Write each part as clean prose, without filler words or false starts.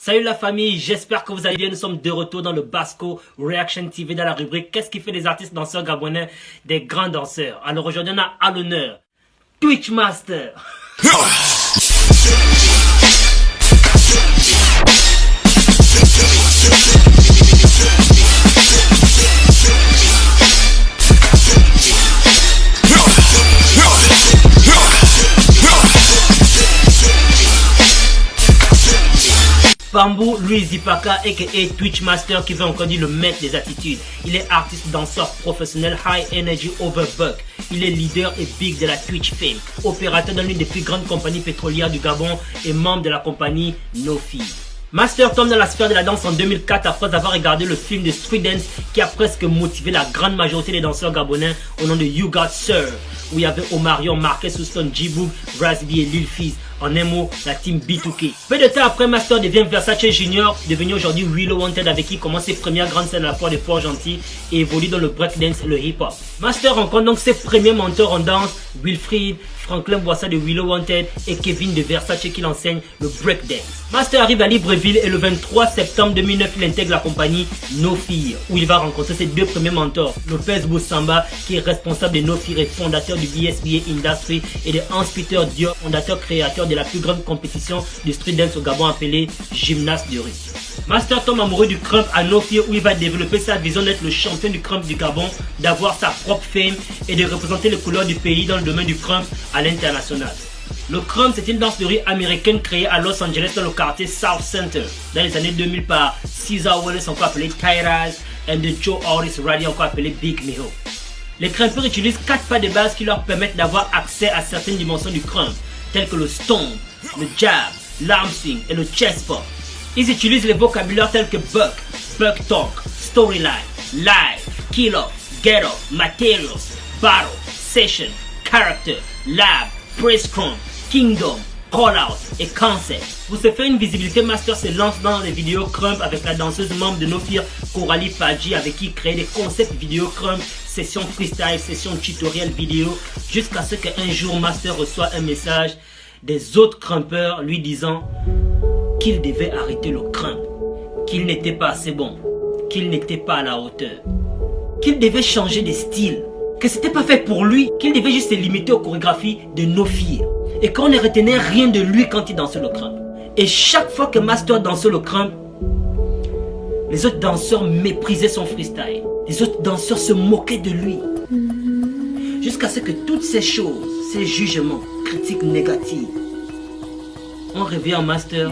Salut la famille, j'espère que vous allez bien. Nous sommes de retour dans le Basco Reaction TV dans la rubrique Qu'est-ce qui fait des artistes danseurs gabonais des grands danseurs. Alors aujourd'hui on a à l'honneur Twitch Master. Pambou Louis Zipaka aka Twitch Master qui veut encore dire le maître des attitudes. Il est artiste danseur professionnel High Energy Overbuck. Il est leader et big de la Twitch Fame, opérateur dans l'une des plus grandes compagnies pétrolières du Gabon et membre de la compagnie Nofi. Master tombe dans la sphère de la danse en 2004 après avoir regardé le film de Street Dance qui a presque motivé la grande majorité des danseurs gabonais au nom de You Got Served, où il y avait Omarion, Marquez Houston, Djiboub, Razby et Lil Fizz. En un mot, la team B2K. Peu de temps après, Master devient Versace Junior, devenu aujourd'hui Willow Wanted avec qui il commence ses premières grandes scènes à la foire des Port-Gentil et évolue dans le breakdance et le hip-hop. Master rencontre donc ses premiers mentors en danse, Wilfried, Franklin Boissa de Willow Wanted et Kevin de Versace qui l'enseigne le breakdance. Master arrive à Libreville et le 23 septembre 2009, il intègre la compagnie Nofi, où il va rencontrer ses deux premiers mentors, Lopez Boussamba qui est responsable de Nofi et fondateur du BSBA Industry et de Hans-Peter Dior, fondateur créateur de la plus grande compétition de street dance au Gabon appelée Gymnaste de rue. Master tombe amoureux du crump à Nofi où il va développer sa vision d'être le champion du crump du Gabon, d'avoir sa propre fame et de représenter les couleurs du pays dans le domaine du crump à l'international. Le crump, c'est une danse de rue américaine créée à Los Angeles dans le quartier South Center dans les années 2000 par Caesar Wallace, encore appelé Kairaz, et de Joe Otis Roddy, encore appelé Big Miho. Les crumpeurs utilisent 4 pas de base qui leur permettent d'avoir accès à certaines dimensions du crump, tels que le stomp, le jab, l'arm swing et le chest pop. Ils utilisent les vocabulaires tels que buck, buck talk, storyline, live, kill off, get off, materials, battle, session, character, lab, praise crump, kingdom, call out et concept. Pour se faire une visibilité, Master se lance dans les vidéos crump avec la danseuse membre de Nofi, Coralie Fadji, avec qui il crée des concepts vidéo crump, session freestyle, session tutoriel vidéo, jusqu'à ce qu'un jour Master reçoit un message des autres crumpeurs lui disant qu'il devait arrêter le crump, qu'il n'était pas assez bon, qu'il n'était pas à la hauteur, qu'il devait changer de style, que c'était pas fait pour lui, qu'il devait juste se limiter aux chorégraphies de Nofi et qu'on ne retenait rien de lui quand il dansait le crump. Et chaque fois que Master dansait le crump, les autres danseurs méprisaient son freestyle. Les autres danseurs se moquaient de lui. Jusqu'à ce que toutes ces choses, ces jugements, critiques négatives, ont réveillé en Master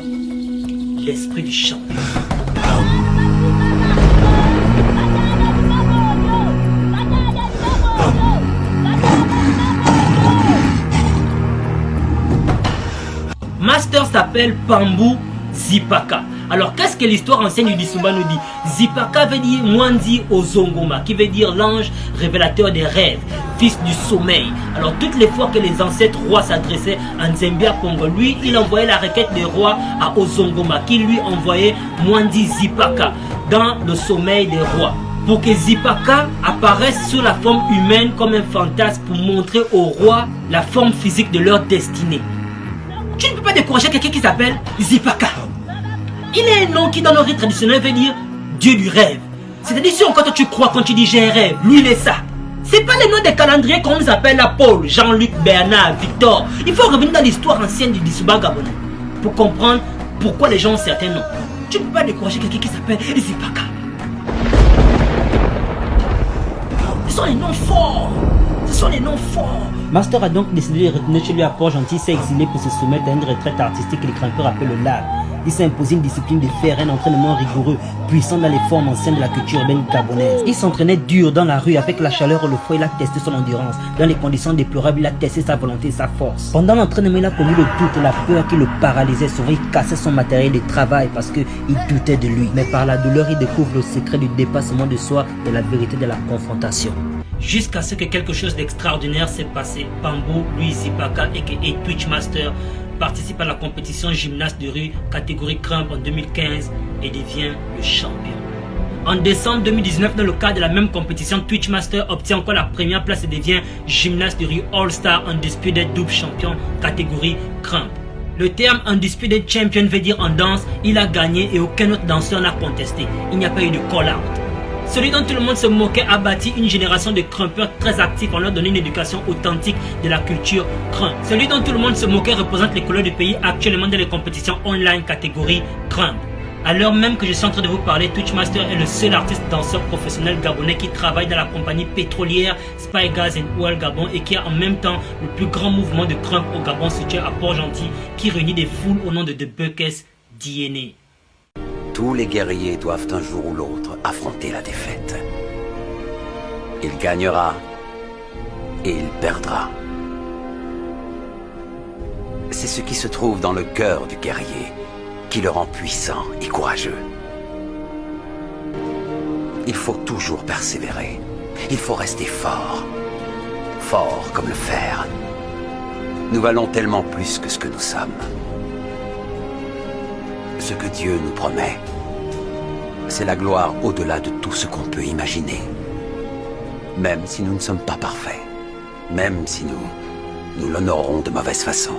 l'esprit du champion. Master s'appelle Pambou Zipaka. Alors qu'est-ce que l'histoire ancienne du Disumba nous dit? Zipaka veut dire Mwandi Ozongoma, qui veut dire l'ange révélateur des rêves, fils du sommeil. Alors toutes les fois que les ancêtres rois s'adressaient à Nzembia Congo, lui il envoyait la requête des rois à Ozongoma, qui lui envoyait Mwandi Zipaka dans le sommeil des rois, pour que Zipaka apparaisse sous la forme humaine comme un fantasme pour montrer aux rois la forme physique de leur destinée. Tu ne peux pas décourager quelqu'un qui s'appelle Zipaka. Il est un nom qui dans le rite traditionnel veut dire Dieu du rêve. C'est-à-dire si encore toi tu crois quand tu dis j'ai un rêve, lui il est ça. C'est pas les noms des calendriers qu'on nous appelle la Paul, Jean-Luc, Bernard, Victor. Il faut revenir dans l'histoire ancienne du Disumba gabonais pour comprendre pourquoi les gens ont certains noms. Tu ne peux pas décourager quelqu'un qui s'appelle Zipaka. Ce sont les noms forts. Ce sont les noms forts. Master a donc décidé de retourner chez lui à Port-Gentil, s'est exilé pour se soumettre à une retraite artistique que les crumpeurs appellent le lab. Il s'est imposé une discipline de fer, un entraînement rigoureux, puissant dans les formes anciennes de la culture urbaine gabonaise. Il s'entraînait dur dans la rue avec la chaleur et le froid, il a testé son endurance. Dans les conditions déplorables, il a testé sa volonté et sa force. Pendant l'entraînement, il a connu le doute et la peur qui le paralysait. Souvent, il cassait son matériel de travail parce qu'il doutait de lui. Mais par la douleur, il découvre le secret du dépassement de soi et la vérité de la confrontation. Jusqu'à ce que quelque chose d'extraordinaire s'est passé. Pambou Louis Zipaka aka Twitch Master participe à la compétition gymnaste de rue catégorie crump en 2015 et devient le champion. En décembre 2019, dans le cadre de la même compétition, Twitch Master obtient encore la première place et devient gymnaste de rue All-Star Undisputed double champion catégorie crump. Le terme Undisputed Champion veut dire en danse, il a gagné et aucun autre danseur n'a contesté. Il n'y a pas eu de call-out. Celui dont tout le monde se moquait a bâti une génération de crumpeurs très actifs en leur donnant une éducation authentique de la culture crump. Celui dont tout le monde se moquait représente les couleurs du pays actuellement dans les compétitions online catégorie crump. À l'heure même que je suis en train de vous parler, Twitchmaster est le seul artiste danseur professionnel gabonais qui travaille dans la compagnie pétrolière Spy Gas and Oil Gabon et qui a en même temps le plus grand mouvement de crump au Gabon situé à Port-Gentil qui réunit des foules au nom de The Buckets DNA. Tous les guerriers doivent un jour ou l'autre affronter la défaite. Il gagnera et il perdra. C'est ce qui se trouve dans le cœur du guerrier qui le rend puissant et courageux. Il faut toujours persévérer. Il faut rester fort. Fort comme le fer. Nous valons tellement plus que ce que nous sommes. Ce que Dieu nous promet, c'est la gloire au-delà de tout ce qu'on peut imaginer. Même si nous ne sommes pas parfaits, même si nous l'honorons de mauvaise façon.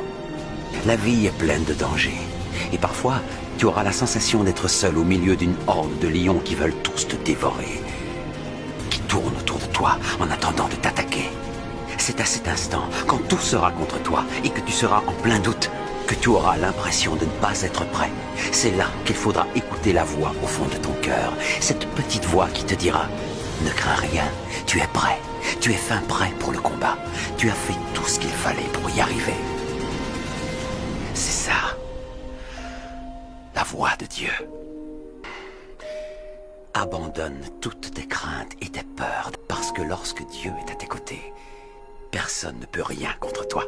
La vie est pleine de dangers. Et parfois, tu auras la sensation d'être seul au milieu d'une horde de lions qui veulent tous te dévorer, qui tournent autour de toi en attendant de t'attaquer. C'est à cet instant, quand tout sera contre toi et que tu seras en plein doute, que tu auras l'impression de ne pas être prêt. C'est là qu'il faudra écouter la voix au fond de ton cœur, cette petite voix qui te dira « Ne crains rien, tu es prêt, tu es fin prêt pour le combat, tu as fait tout ce qu'il fallait pour y arriver. » C'est ça, la voix de Dieu. Abandonne toutes tes craintes et tes peurs, parce que lorsque Dieu est à tes côtés, personne ne peut rien contre toi.